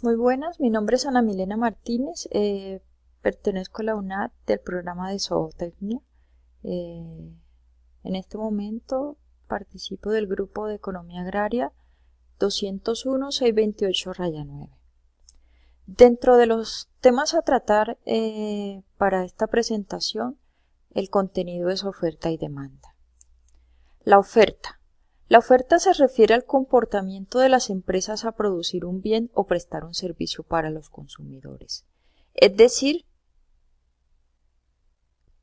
Muy buenas, mi nombre es Ana Milena Martínez, pertenezco a la UNAD del programa de Zootecnia. En este momento participo del grupo de Economía Agraria 201-628-9. Dentro de los temas a tratar para esta presentación, el contenido es oferta y demanda. La oferta. La oferta se refiere al comportamiento de las empresas a producir un bien o prestar un servicio para los consumidores. Es decir,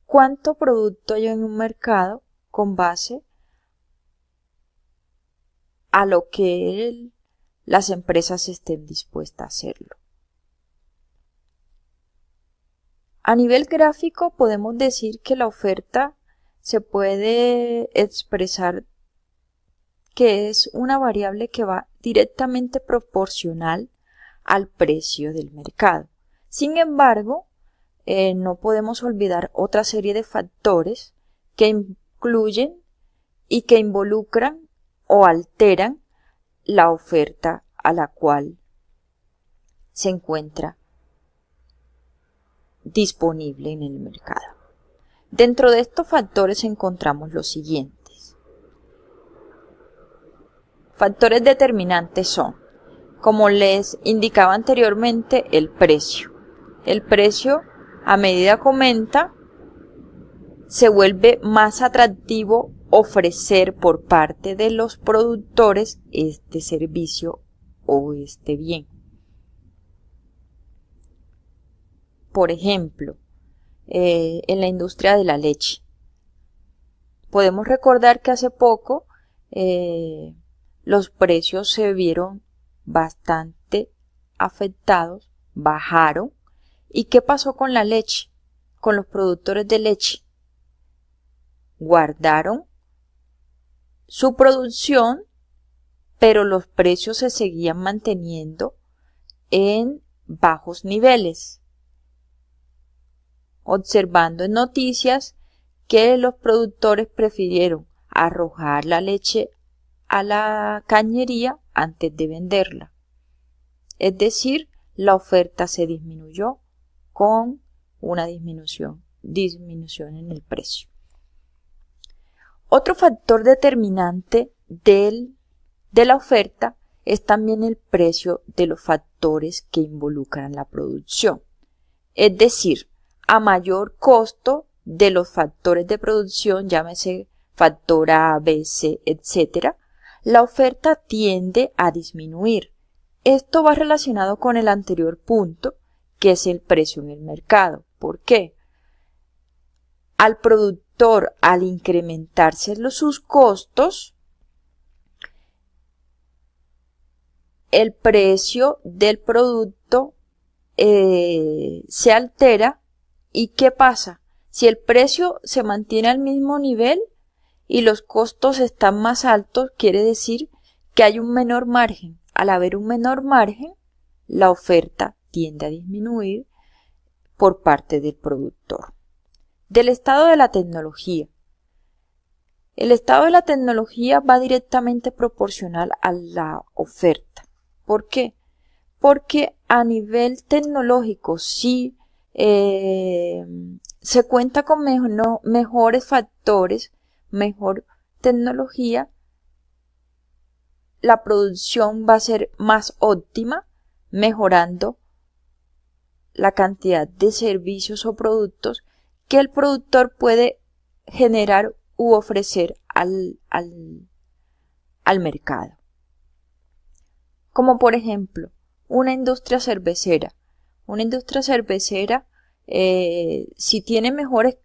cuánto producto hay en un mercado con base a lo que las empresas estén dispuestas a hacerlo. A nivel gráfico podemos decir que la oferta se puede expresar que es una variable que va directamente proporcional al precio del mercado. Sin embargo, no podemos olvidar otra serie de factores que incluyen y que involucran o alteran la oferta a la cual se encuentra disponible en el mercado. Dentro de estos factores encontramos los siguientes. Factores determinantes son, como les indicaba anteriormente, el precio. El precio, a medida que aumenta, se vuelve más atractivo ofrecer por parte de los productores este servicio o este bien. Por ejemplo, en la industria de la leche. Podemos recordar que hace poco los precios se vieron bastante afectados, bajaron. ¿Y qué pasó con la leche? Con los productores de leche. Guardaron su producción, pero los precios se seguían manteniendo en bajos niveles. Observando en noticias que los productores prefirieron arrojar la leche a la cañería antes de venderla. Es decir, la oferta se disminuyó con una disminución en el precio. Otro factor determinante de la oferta es también el precio de los factores que involucran la producción. Es decir, a mayor costo de los factores de producción, llámese factor A, B, C, etc., la oferta tiende a disminuir. Esto va relacionado con el anterior punto, que es el precio en el mercado. ¿Por qué? Al productor, al incrementarse sus costos, el precio del producto se altera. ¿Y qué pasa? Si el precio se mantiene al mismo nivel y los costos están más altos, quiere decir que hay un menor margen. Al haber un menor margen, la oferta tiende a disminuir por parte del productor. Del estado de la tecnología. El estado de la tecnología va directamente proporcional a la oferta. ¿Por qué? Porque a nivel tecnológico sí se cuenta con mejores factores, mejor tecnología, la producción va a ser más óptima, mejorando la cantidad de servicios o productos que el productor puede generar u ofrecer al mercado. Como por ejemplo, una industria cervecera. Una industria cervecera, si tiene mejores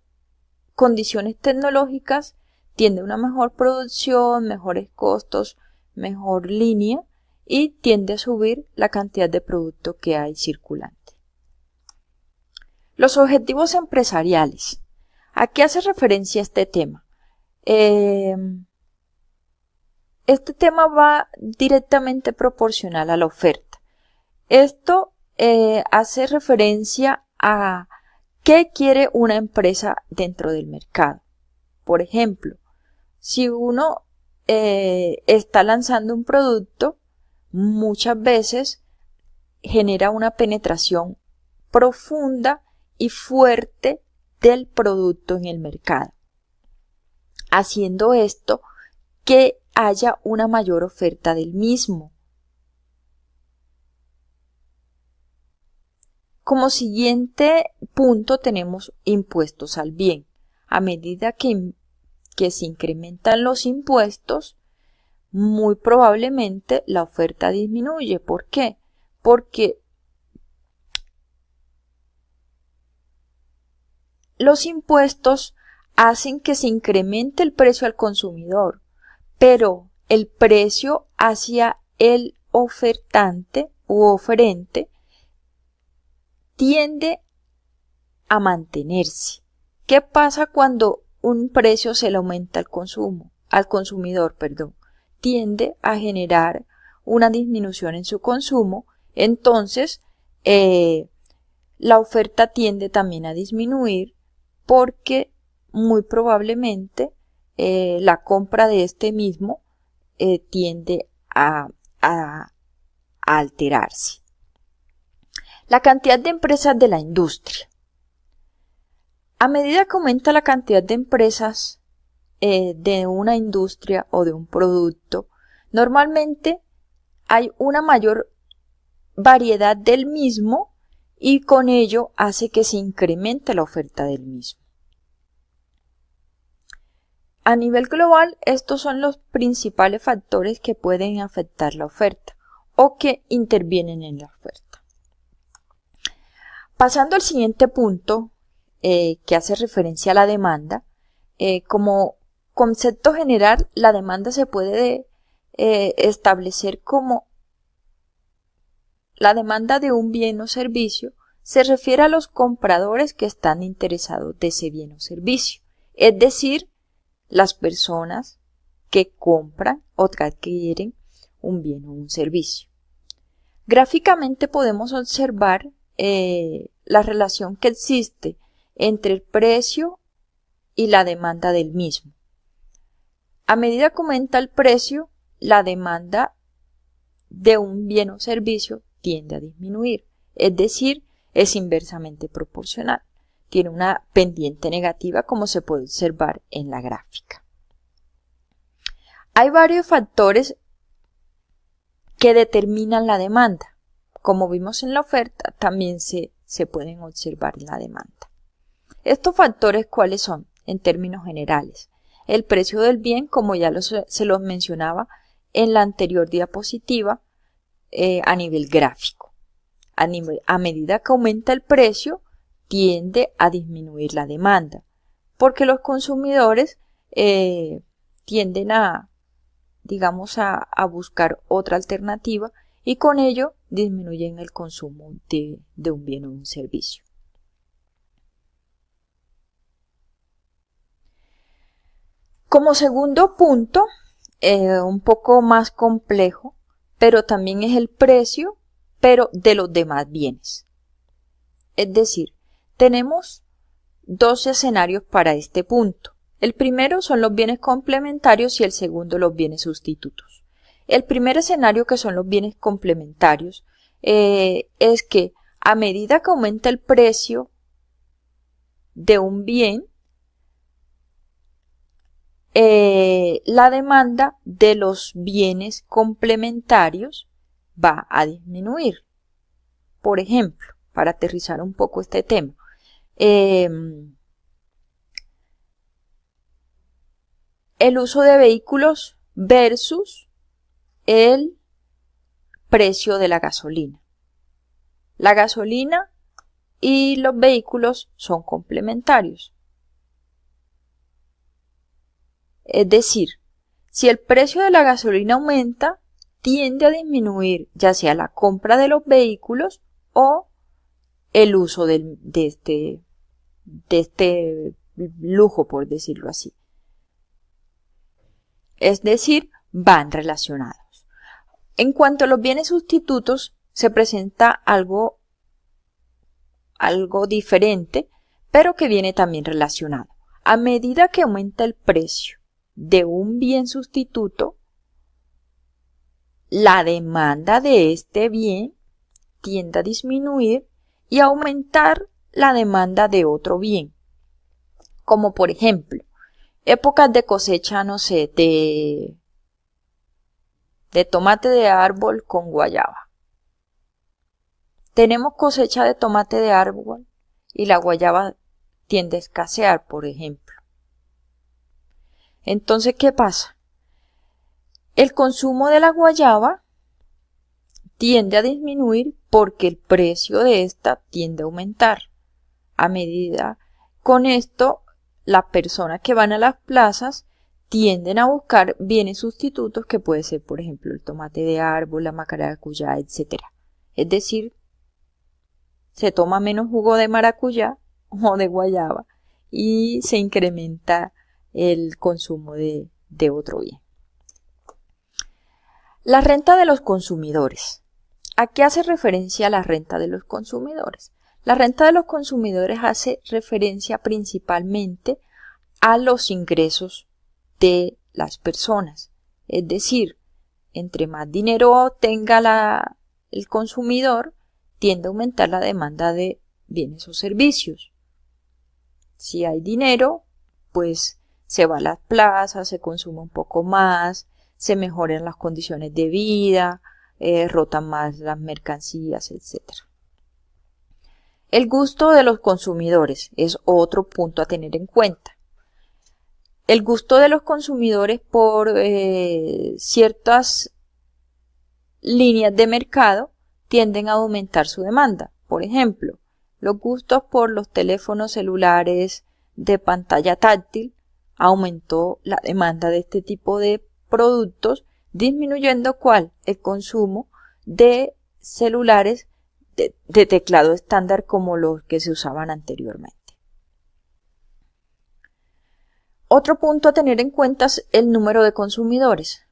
condiciones tecnológicas, tiende a una mejor producción, mejores costos, mejor línea y tiende a subir la cantidad de producto que hay circulante. Los objetivos empresariales. ¿A qué hace referencia este tema? Este tema va directamente proporcional a la oferta. Esto hace referencia a qué quiere una empresa dentro del mercado. Por ejemplo, si uno está lanzando un producto, muchas veces genera una penetración profunda y fuerte del producto en el mercado, haciendo esto que haya una mayor oferta del mismo. Como siguiente punto tenemos impuestos al bien. A medida que se incrementan los impuestos, muy probablemente la oferta disminuye. ¿Por qué? Porque los impuestos hacen que se incremente el precio al consumidor, pero el precio hacia el ofertante u oferente tiende a mantenerse. ¿Qué pasa cuando un precio se le aumenta al consumidor? Tiende a generar una disminución en su consumo, entonces la oferta tiende también a disminuir porque muy probablemente la compra de este mismo tiende a alterarse. La cantidad de empresas de la industria. A medida que aumenta la cantidad de empresas de una industria o de un producto, normalmente hay una mayor variedad del mismo y con ello hace que se incremente la oferta del mismo. A nivel global, estos son los principales factores que pueden afectar la oferta o que intervienen en la oferta. Pasando al siguiente punto, que hace referencia a la demanda, como concepto general, la demanda se puede establecer como la demanda de un bien o servicio se refiere a los compradores que están interesados de ese bien o servicio, es decir, las personas que compran o que adquieren un bien o un servicio. Gráficamente podemos observar la relación que existe entre el precio y la demanda del mismo. A medida que aumenta el precio, la demanda de un bien o servicio tiende a disminuir, es decir, es inversamente proporcional. Tiene una pendiente negativa como se puede observar en la gráfica. Hay varios factores que determinan la demanda. Como vimos en la oferta, también se pueden observar en la demanda. ¿Estos factores cuáles son? En términos generales. El precio del bien, como ya se los mencionaba en la anterior diapositiva, a nivel gráfico. A medida que aumenta el precio, tiende a disminuir la demanda, porque los consumidores tienden a buscar otra alternativa y con ello disminuyen el consumo de un bien o un servicio. Como segundo punto, un poco más complejo, pero también es el precio, pero de los demás bienes. Es decir, tenemos dos escenarios para este punto. El primero son los bienes complementarios y el segundo los bienes sustitutos. El primer escenario, que son los bienes complementarios, es que a medida que aumenta el precio de un bien, la demanda de los bienes complementarios va a disminuir. Por ejemplo, para aterrizar un poco este tema, el uso de vehículos versus el precio de la gasolina. La gasolina y los vehículos son complementarios. Es decir, si el precio de la gasolina aumenta, tiende a disminuir ya sea la compra de los vehículos o el uso de este lujo, por decirlo así. Es decir, van relacionados. En cuanto a los bienes sustitutos, se presenta algo diferente, pero que viene también relacionado. A medida que aumenta el precio de un bien sustituto, la demanda de este bien tiende a disminuir y aumentar la demanda de otro bien. Como por ejemplo, épocas de cosecha, no sé, de tomate de árbol con guayaba. Tenemos cosecha de tomate de árbol y la guayaba tiende a escasear, por ejemplo. Entonces, ¿qué pasa? El consumo de la guayaba tiende a disminuir porque el precio de esta tiende a aumentar. A medida con esto, las personas que van a las plazas tienden a buscar bienes sustitutos que puede ser, por ejemplo, el tomate de árbol, la maracuyá, etc. Es decir, se toma menos jugo de maracuyá o de guayaba y se incrementa el consumo de otro bien. La renta de los consumidores. ¿A qué hace referencia la renta de los consumidores? La renta de los consumidores hace referencia principalmente a los ingresos de las personas. Es decir, entre más dinero tenga el consumidor, tiende a aumentar la demanda de bienes o servicios. Si hay dinero, pues se va a las plazas, se consume un poco más, se mejoran las condiciones de vida, rotan más las mercancías, etc. El gusto de los consumidores es otro punto a tener en cuenta. El gusto de los consumidores por ciertas líneas de mercado tienden a aumentar su demanda. Por ejemplo, los gustos por los teléfonos celulares de pantalla táctil aumentó la demanda de este tipo de productos, disminuyendo el consumo de celulares de teclado estándar como los que se usaban anteriormente. Otro punto a tener en cuenta es el número de consumidores.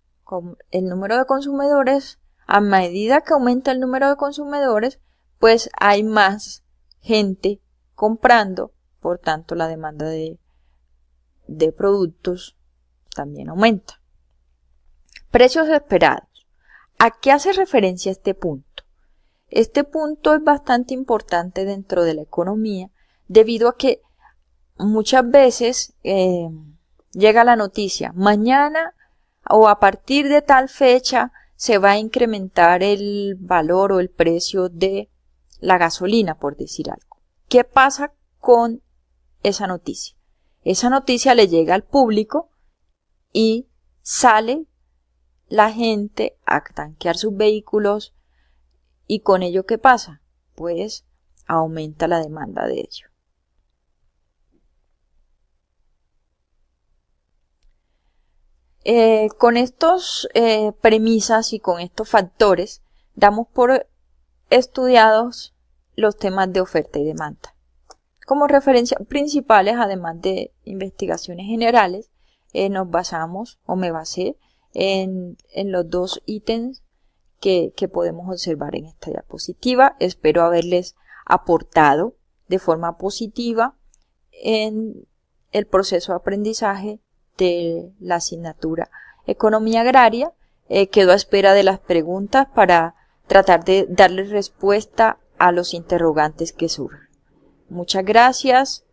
El número de consumidores, a medida que aumenta el número de consumidores, pues hay más gente comprando, por tanto la demanda de productos también aumenta. Precios esperados. ¿A qué hace referencia este punto? Este punto es bastante importante dentro de la economía debido a que muchas veces llega la noticia, mañana o a partir de tal fecha se va a incrementar el valor o el precio de la gasolina, por decir algo. ¿Qué pasa con esa noticia? Esa noticia le llega al público y sale la gente a tanquear sus vehículos y con ello ¿qué pasa? Pues aumenta la demanda de ello. Con estos premisas y con estos factores damos por estudiados los temas de oferta y demanda. Como referencias principales, además de investigaciones generales, nos basamos o me basé en los dos ítems que podemos observar en esta diapositiva. Espero haberles aportado de forma positiva en el proceso de aprendizaje de la asignatura Economía Agraria. Quedo a espera de las preguntas para tratar de darles respuesta a los interrogantes que surjan. Muchas gracias.